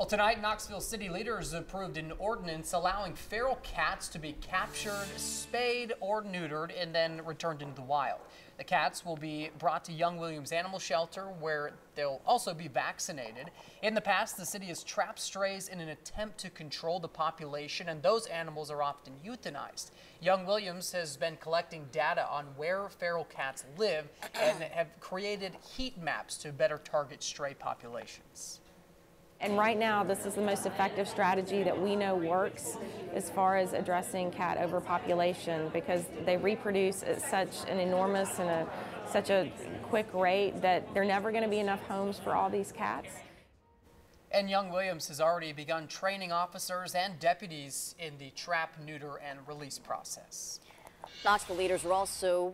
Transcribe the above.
Well, tonight, Knoxville City leaders approved an ordinance allowing feral cats to be captured, spayed, or neutered, and then returned into the wild. The cats will be brought to Young Williams Animal Shelter, where they'll also be vaccinated. In the past, the city has trapped strays in an attempt to control the population, and those animals are often euthanized. Young Williams has been collecting data on where feral cats live and have created heat maps to better target stray populations. And right now, this is the most effective strategy that we know works as far as addressing cat overpopulation, because they reproduce at such an enormous and such a quick rate that there are never going to be enough homes for all these cats. And Young Williams has already begun training officers and deputies in the trap, neuter, and release process. Knoxville leaders are also